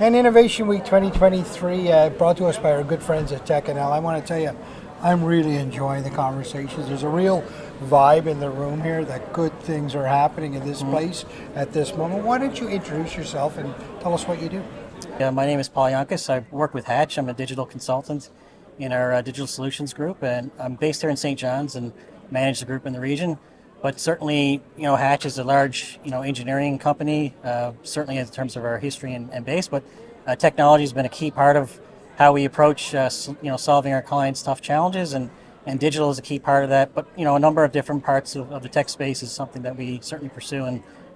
And Innovation Week 2023 brought to us by our good friends at TechNL. I want to tell you, I'm really enjoying the conversations. There's a real vibe in the room here that good things are happening in this place at this moment. Why don't you introduce yourself and tell us what you do? Yeah, my name is Paul Yanchus. I work with Hatch. I'm a digital consultant in our digital solutions group, and I'm based here in St. John's and manage the group in the region. But certainly, Hatch is a large, engineering company, certainly in terms of our history and base, but technology has been a key part of how we approach, solving our clients' tough challenges, and digital is a key part of that. But, a number of different parts of the tech space is something that we certainly pursue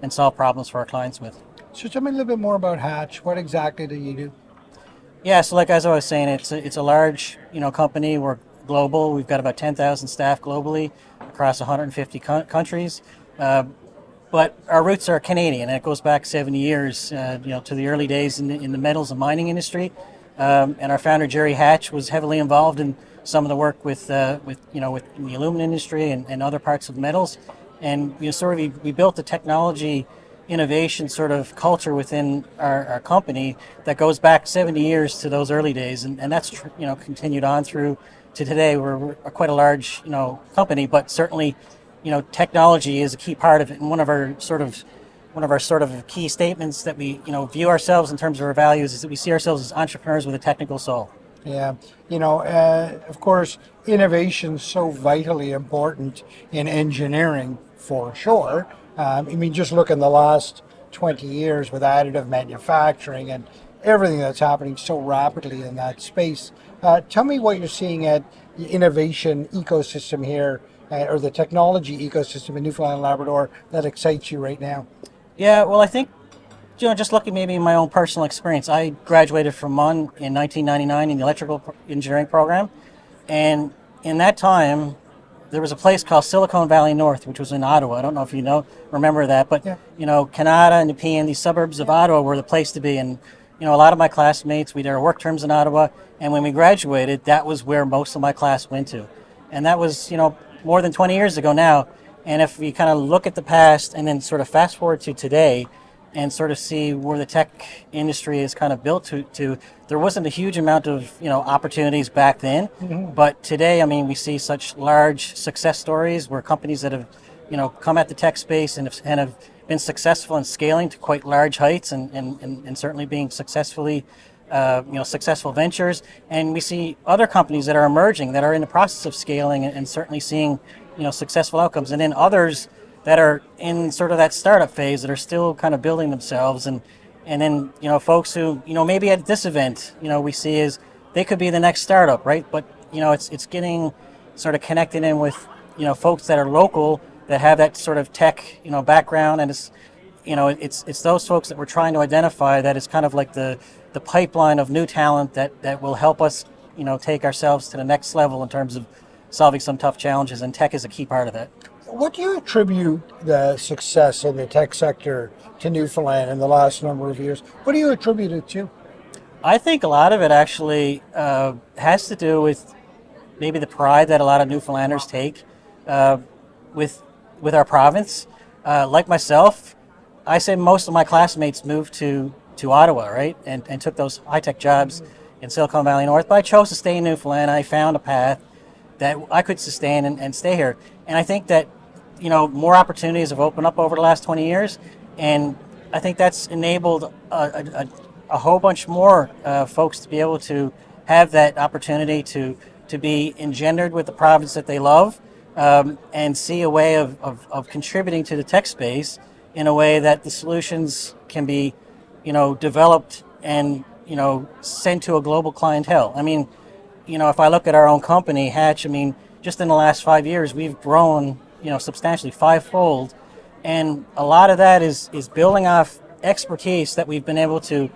and solve problems for our clients with. So tell me a little bit more about Hatch. What exactly do you do? Yeah, so like as I was saying, it's a large, company. We're global. We've got about 10,000 staff globally across 150 countries. But our roots are Canadian, and it goes back 70 years, to the early days in the metals and mining industry. And our founder Jerry Hatch was heavily involved in some of the work with the aluminum industry and other parts of metals. And we built a technology innovation sort of culture within our company that goes back 70 years to those early days, and that's continued on through to today. We're quite a large company, but certainly technology is a key part of it. And one of our sort of key statements that we view ourselves in terms of our values is that we see ourselves as entrepreneurs with a technical soul. Yeah, of course, innovation is so vitally important in engineering for sure. Just look in the last 20 years with additive manufacturing and everything that's happening so rapidly in that space. Tell me what you're seeing at the innovation ecosystem here, or the technology ecosystem in Newfoundland and Labrador that excites you right now. Yeah, well, I think, just looking maybe at my own personal experience, I graduated from MUN in 1999 in the electrical engineering program. And in that time, there was a place called Silicon Valley North, which was in Ottawa. I don't know if remember that, but, yeah. Canada and Nepean, these suburbs of Ottawa were the place to be. And, a lot of my classmates, we did our work terms in Ottawa. And when we graduated, that was where most of my class went to. And that was, more than 20 years ago now. And if we kind of look at the past and then sort of fast forward to today and sort of see where the tech industry is kind of built to there wasn't a huge amount of, opportunities back then. Mm-hmm. But today, we see such large success stories where companies that have, come at the tech space and have been successful in scaling to quite large heights and certainly being successful ventures. And we see other companies that are emerging that are in the process of scaling and certainly seeing, successful outcomes. And then others that are in sort of that startup phase that are still kind of building themselves. And then, folks who, maybe at this event, we see is they could be the next startup, right? But, it's getting sort of connected in with, folks that are local that have that sort of tech, background. And it's those folks that we're trying to identify that is kind of like the pipeline of new talent that will help us, take ourselves to the next level in terms of solving some tough challenges, and tech is a key part of that. What do you attribute the success in the tech sector to Newfoundland in the last number of years? What do you attribute it to? I think a lot of it actually has to do with maybe the pride that a lot of Newfoundlanders take with our province. Like myself, I say most of my classmates moved to Ottawa, right, and took those high-tech jobs in Silicon Valley North. But I chose to stay in Newfoundland. I found a path that I could sustain and stay here. And I think that, more opportunities have opened up over the last 20 years. And I think that's enabled a whole bunch more folks to be able to have that opportunity to be engendered with the province that they love, and see a way of contributing to the tech space in a way that the solutions can be, developed and, sent to a global clientele. If I look at our own company, Hatch, just in the last 5 years, we've grown, substantially fivefold. And a lot of that is building off expertise that we've been able to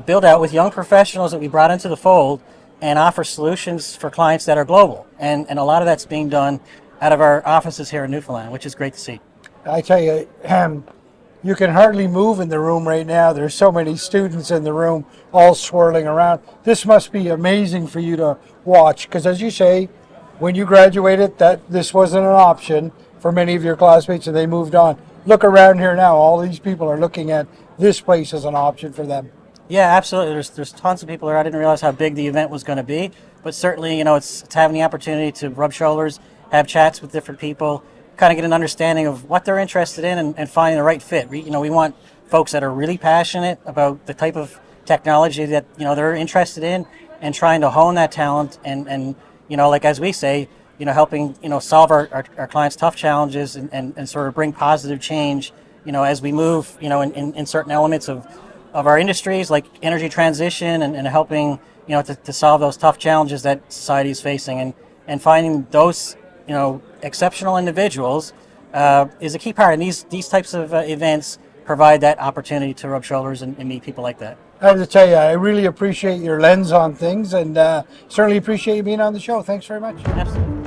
build out with young professionals that we brought into the fold and offer solutions for clients that are global. And a lot of that's being done out of our offices here in Newfoundland, which is great to see. I tell you, you can hardly move in the room right now. There's so many students in the room all swirling around. This must be amazing for you to watch, because as you say, when you graduated, this wasn't an option for many of your classmates and they moved on. Look around here now, all these people are looking at this place as an option for them. Yeah, absolutely. There's tons of people there. I didn't realize how big the event was going to be, but certainly, it's having the opportunity to rub shoulders, have chats with different people, kind of get an understanding of what they're interested in, and finding the right fit. We want folks that are really passionate about the type of technology that they're interested in, and trying to hone that talent, and like as we say, helping solve our clients' tough challenges, and sort of bring positive change, as we move, in certain elements of our industries, like energy transition, and helping to solve those tough challenges that society is facing, and finding those exceptional individuals is a key part. And these types of events provide that opportunity to rub shoulders and meet people like that. I have to tell you, I really appreciate your lens on things, and certainly appreciate you being on the show. Thanks very much. Absolutely.